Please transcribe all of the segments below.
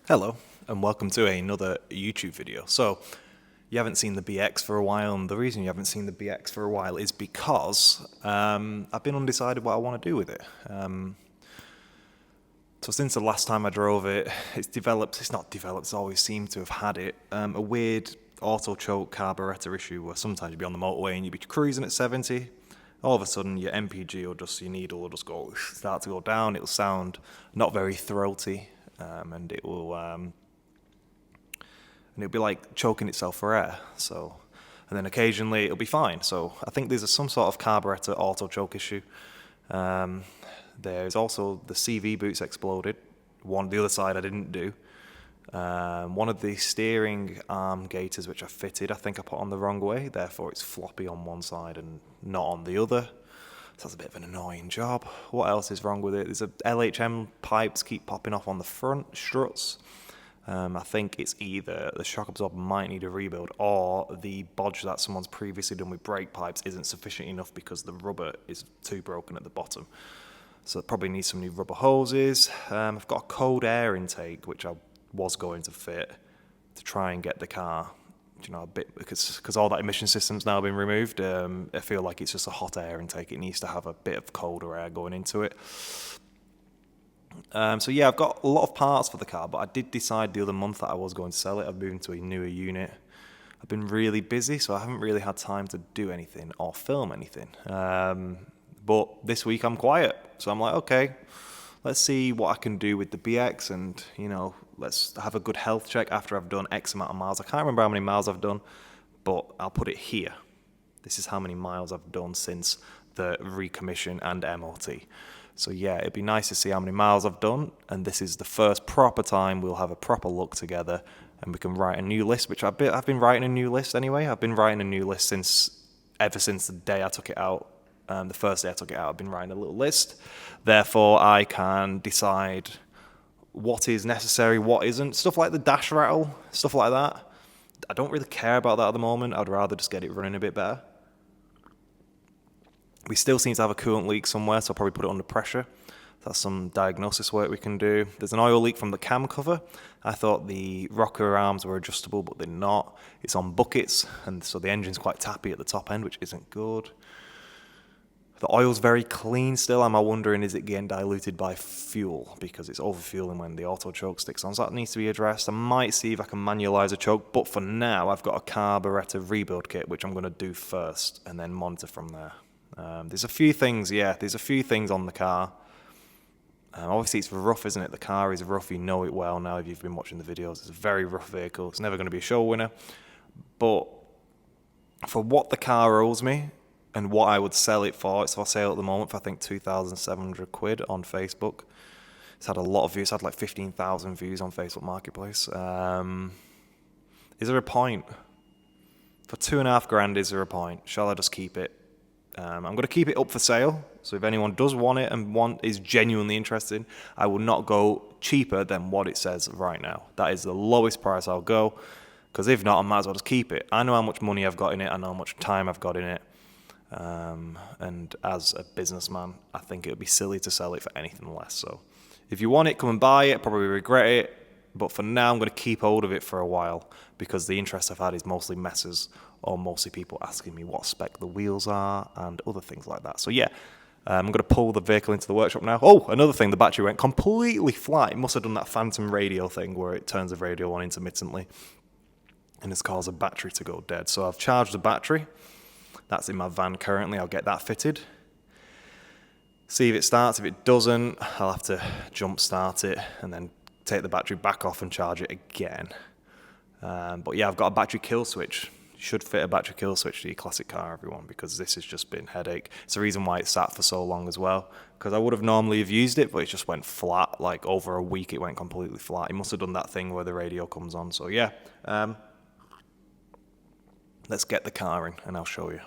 Hello, and welcome to another YouTube video. So, you haven't seen the BX for a while, and the reason you haven't seen the BX for a while is because I've been undecided what I want to do with it. So since the last time I drove it, it's always seemed to have had it, a weird auto choke carburetor issue where sometimes you'd be on the motorway and you'd be cruising at 70, all of a sudden your MPG or just your needle will just start to go down, it'll sound not very throaty, and it'll be like choking itself for air. So, and then occasionally it'll be fine. So I think there's some sort of carburetor auto choke issue. There's also the CV boots exploded. The other side I didn't do. One of the steering arm gaiters which I fitted, I think I put on the wrong way. Therefore it's floppy on one side and not on the other. So that's a bit of an annoying job. What else is wrong with it? There's LHM pipes keep popping off on the front struts. I think it's either the shock absorber might need a rebuild or the bodge that someone's previously done with brake pipes isn't sufficient enough because the rubber is too broken at the bottom. So it probably needs some new rubber hoses. I've got a cold air intake which I was going to fit to try and get the car, a bit, because all that emission system's now been removed. I feel like it's just a hot air intake. It needs to have a bit of colder air going into it. So yeah, I've got a lot of parts for the car, but I did decide the other month that I was going to sell it. I've moved to a newer unit. I've been really busy, so I haven't really had time to do anything or film anything. But this week I'm quiet, so I'm like, okay, let's see what I can do with the BX, and let's have a good health check after I've done X amount of miles. I can't remember how many miles I've done, but I'll put it here. This is how many miles I've done since the recommission and MOT. So yeah, it'd be nice to see how many miles I've done, and this is the first proper time we'll have a proper look together, and we can write a new list, which I've been writing a new list anyway. I've been writing a new list ever since the day I took it out. The first day I took it out, I've been writing a little list. Therefore, I can decide what is necessary, what isn't. Stuff like the dash rattle, stuff like that. I don't really care about that at the moment. I'd rather just get it running a bit better. We still seem to have a coolant leak somewhere, so I'll probably put it under pressure. That's some diagnosis work we can do. There's an oil leak from the cam cover. I thought the rocker arms were adjustable, but they're not. It's on buckets, and so the engine's quite tappy at the top end, which isn't good. The oil's very clean still. I'm wondering, is it getting diluted by fuel? Because it's overfueling when the auto choke sticks on. So that needs to be addressed. I might see if I can manualize a choke, but for now, I've got a carburetor rebuild kit, which I'm going to do first and then monitor from there. There's a few things on the car. Obviously, it's rough, isn't it? The car is rough. You know it well now if you've been watching the videos. It's a very rough vehicle. It's never going to be a show winner. But for what the car owes me and what I would sell it for, it's for sale at the moment for, I think, £2,700 on Facebook. It's had a lot of views. It's had like 15,000 views on Facebook Marketplace. Is there a point? For $2,500, is there a point? Shall I just keep it? I'm going to keep it up for sale, so if anyone does want it and is genuinely interested, I will not go cheaper than what it says right now. That is the lowest price I'll go, because if not, I might as well just keep it. I know how much money I've got in it, I know how much time I've got in it, and as a businessman, I think it would be silly to sell it for anything less. So if you want it, come and buy it. Probably regret it, but for now, I'm going to keep hold of it for a while, because the interest I've had is mostly messers, or mostly people asking me what spec the wheels are and other things like that. So yeah, I'm going to pull the vehicle into the workshop now. Oh, another thing, the battery went completely flat. It must have done that phantom radio thing where it turns the radio on intermittently and it's caused the battery to go dead. So I've charged the battery. That's in my van currently. I'll get that fitted. See if it starts. If it doesn't, I'll have to jump start it and then take the battery back off and charge it again. But yeah, I've got a battery kill switch. You should fit a battery kill switch to your classic car, everyone, because this has just been headache. It's the reason why it sat for so long as well, because I would have normally have used it, but it just went flat. Like over a week, it went completely flat. It must have done that thing where the radio comes on. So yeah, let's get the car in and I'll show you.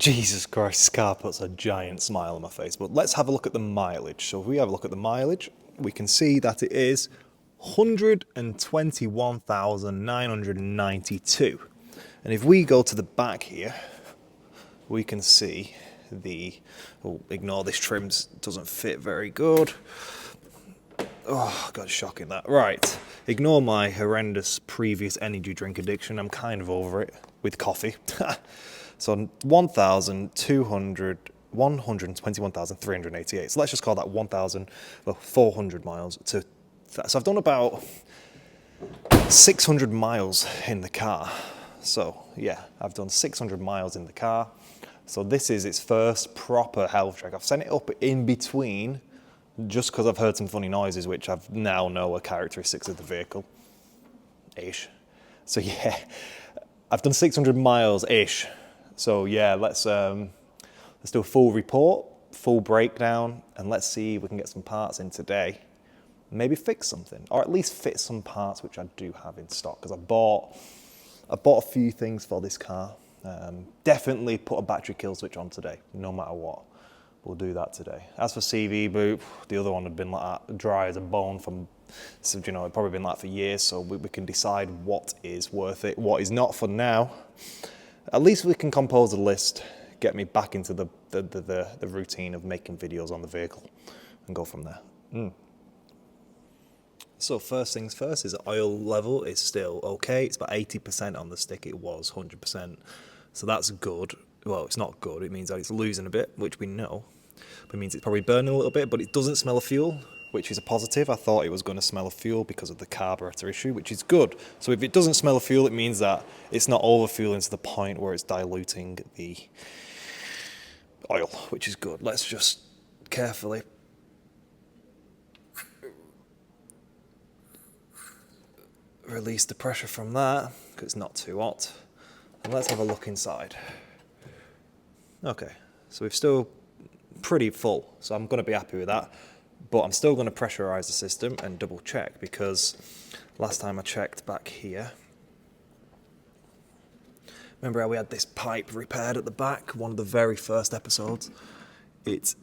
Jesus Christ, this car puts a giant smile on my face. But let's have a look at the mileage. So if we have a look at the mileage, we can see that it is 121,992. And if we go to the back here, we can see the, oh, ignore this trim, doesn't fit very good. Oh, God, shocking that. Right, ignore my horrendous previous energy drink addiction. I'm kind of over it with coffee. So 121,388. So let's just call that 1,400 miles. So I've done about 600 miles in the car. So yeah, I've done 600 miles in the car. So this is its first proper health check. I've sent it up in between just because I've heard some funny noises, which I've now know are characteristics of the vehicle-ish. So yeah, I've done 600 miles-ish. So yeah, let's do a full report, full breakdown, and let's see if we can get some parts in today. Maybe fix something, or at least fit some parts which I do have in stock, because I bought a few things for this car. Definitely put a battery kill switch on today, no matter what. We'll do that today. As for CV boot, the other one had been like that, dry as a bone from, so, you know, it'd probably been like for years, so we can decide what is worth it, what is not for now. At least we can compose a list, get me back into the routine of making videos on the vehicle and go from there. So first things first is oil level is still okay. It's about 80% on the stick. It was 100%. So that's good. Well, it's not good. It means that it's losing a bit, which we know. But it means it's probably burning a little bit, but it doesn't smell of fuel, which is a positive. I thought it was going to smell of fuel because of the carburetor issue, which is good. So if it doesn't smell of fuel, it means that it's not overfueling to the point where it's diluting the oil, which is good. Let's just carefully release the pressure from that, because it's not too hot. And let's have a look inside. Okay, so we've still pretty full, so I'm going to be happy with that. But I'm still going to pressurize the system and double check, because last time I checked back here, remember how we had this pipe repaired at the back, one of the very first episodes? It's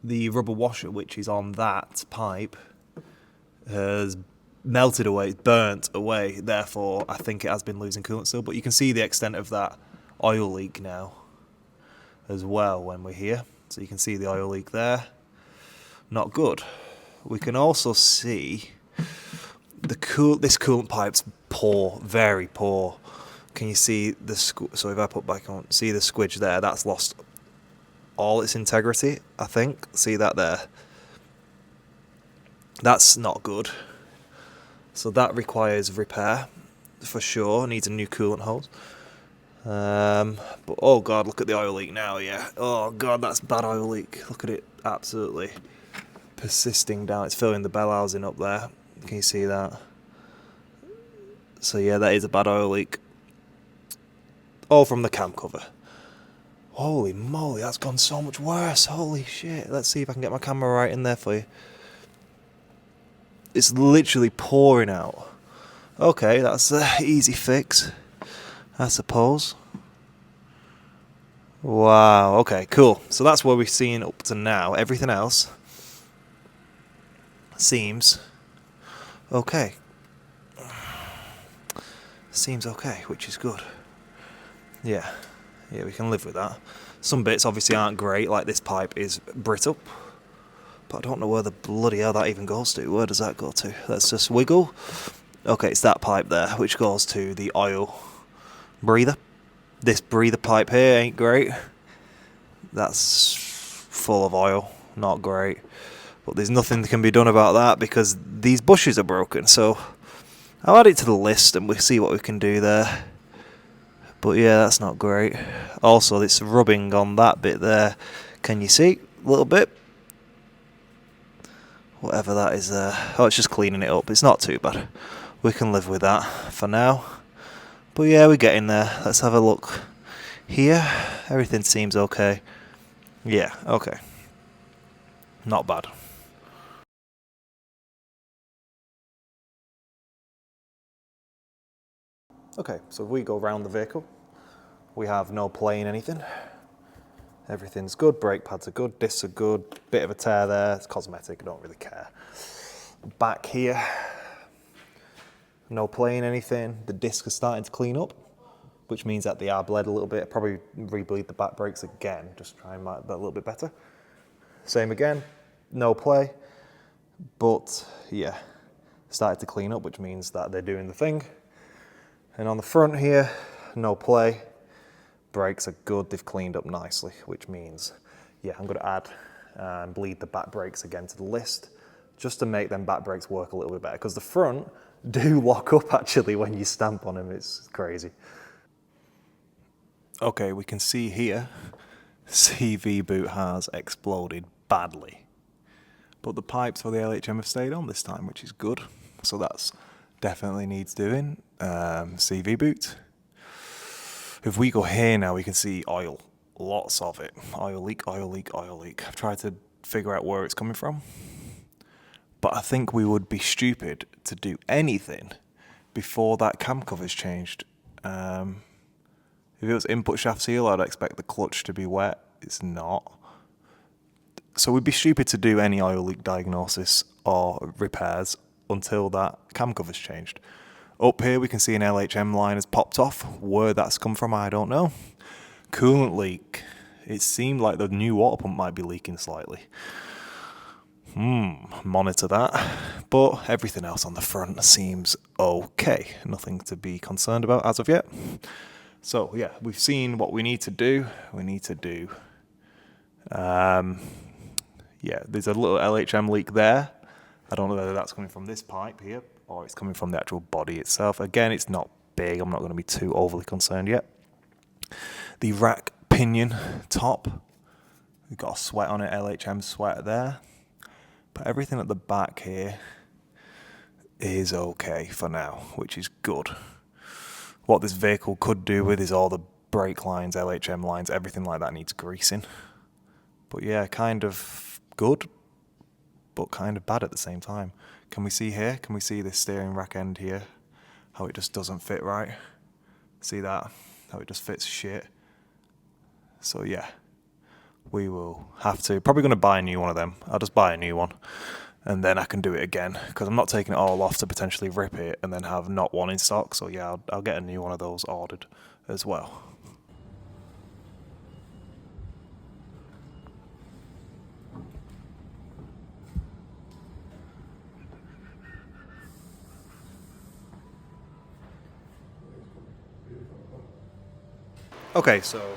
the rubber washer which is on that pipe has melted away, burnt away, therefore I think it has been losing coolant still, but you can see the extent of that oil leak now as well when we're here. So you can see the oil leak there. Not good. We can also see this coolant pipe's poor, very poor. Can you see the so if I put back on, see the squidge there, that's lost all its integrity, I think. See that there? That's not good. So that requires repair for sure. Needs a new coolant hose. But oh god, look at the oil leak now. Yeah. Oh god, that's bad oil leak. Look at it, absolutely persisting down. It's filling the bell housing up there. Can you see that? So yeah, that is a bad oil leak. All from the cam cover. Holy moly, that's gone so much worse. Holy shit. Let's see if I can get my camera right in there for you. It's literally pouring out. Okay, that's an easy fix, I suppose. Wow, okay, cool. So that's what we've seen up to now. Everything else seems okay. Seems okay, which is good. Yeah, we can live with that. Some bits obviously aren't great, like this pipe is brittle. But I don't know where the bloody hell that even goes to. Where does that go to? Let's just wiggle. Okay, it's that pipe there, which goes to the oil breather. This breather pipe here ain't great. That's full of oil, not great. But there's nothing that can be done about that because these bushes are broken. So I'll add it to the list and we'll see what we can do there. But yeah, that's not great. Also, it's rubbing on that bit there. Can you see? A little bit. Whatever that is there. Oh, it's just cleaning it up. It's not too bad. We can live with that for now. But yeah, we're getting there. Let's have a look here. Everything seems okay. Yeah, okay. Not bad. Okay, so if we go around the vehicle, we have no play in anything. Everything's good, brake pads are good, discs are good, bit of a tear there, it's cosmetic, I don't really care. Back here, no playing anything, the discs are starting to clean up, which means that they are bled a little bit. Probably re-bleed the back brakes again, just try and make that a little bit better. Same again, no play, but yeah, started to clean up, which means that they're doing the thing. And on the front here, no play. Brakes are good, they've cleaned up nicely, which means, yeah, I'm going to add and bleed the back brakes again to the list, just to make them back brakes work a little bit better, because the front do lock up actually when you stamp on them, it's crazy. Okay, we can see here, CV boot has exploded badly, but the pipes for the LHM have stayed on this time, which is good, so that's definitely needs doing. CV boot. If we go here now, we can see oil, lots of it. Oil leak, oil leak, oil leak. I've tried to figure out where it's coming from, but I think we would be stupid to do anything before that cam cover's changed. If it was input shaft seal, I'd expect the clutch to be wet. It's not. So we'd be stupid to do any oil leak diagnosis or repairs until that cam cover's changed. Up here we can see an LHM line has popped off. Where that's come from, I don't know. Coolant leak. It seemed like the new water pump might be leaking slightly. Monitor that. But everything else on the front seems okay. Nothing to be concerned about as of yet. So yeah, we've seen what we need to do. Yeah, there's a little LHM leak there. I don't know whether that's coming from this pipe here or it's coming from the actual body itself. Again, it's not big. I'm not going to be too overly concerned yet. The rack pinion top, we've got a sweat on it, LHM sweat there. But everything at the back here is okay for now, which is good. What this vehicle could do with is all the brake lines, LHM lines, everything like that needs greasing. But yeah, kind of good, but kind of bad at the same time. Can we see here? Can we see this steering rack end here? How it just doesn't fit right? See that? How it just fits shit. So yeah, we will have to, probably going to buy a new one of them. I'll just buy a new one and then I can do it again, because I'm not taking it all off to potentially rip it and then have not one in stock. So yeah, I'll get a new one of those ordered as well. Okay, so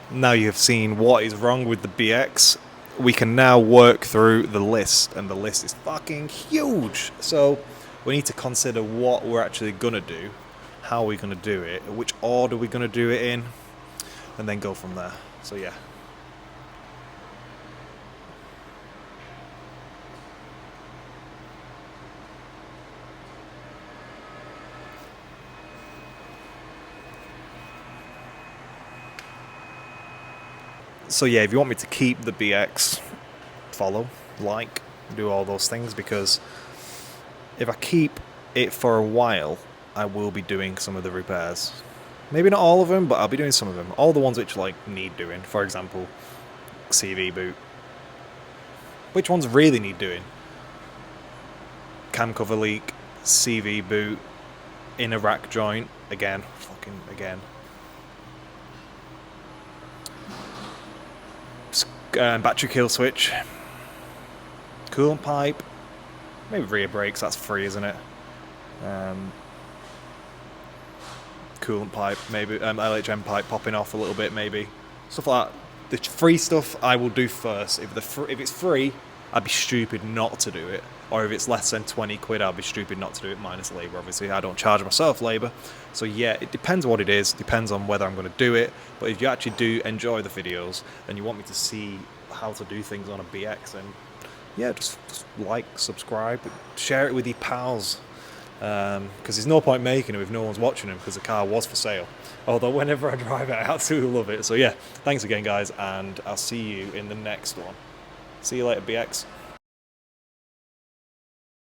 now you've seen what is wrong with the BX, we can now work through the list, and the list is fucking huge. So we need to consider what we're actually going to do, how we're going to do it, which order we're going to do it in, and then go from there. So yeah. So yeah, if you want me to keep the BX, follow, like, do all those things, because if I keep it for a while, I will be doing some of the repairs. Maybe not all of them, but I'll be doing some of them. All the ones which like need doing. For example, CV boot. Which ones really need doing? Cam cover leak, CV boot, inner rack joint, again. Battery kill switch, coolant pipe, maybe rear brakes, that's free, isn't it? Coolant pipe, maybe LHM pipe popping off a little bit, maybe stuff like that. The free stuff I will do first. If it's free, I'd be stupid not to do it. Or if it's less than 20 quid, I'll be stupid not to do it, minus labour. Obviously, I don't charge myself labour. So yeah, it depends what it is, depends on whether I'm going to do it. But if you actually do enjoy the videos and you want me to see how to do things on a BX, then yeah, just like, subscribe, share it with your pals. Because there's no point making them if no one's watching them, because the car was for sale. Although whenever I drive it, I absolutely love it. So yeah, thanks again, guys, and I'll see you in the next one. See you later, BX.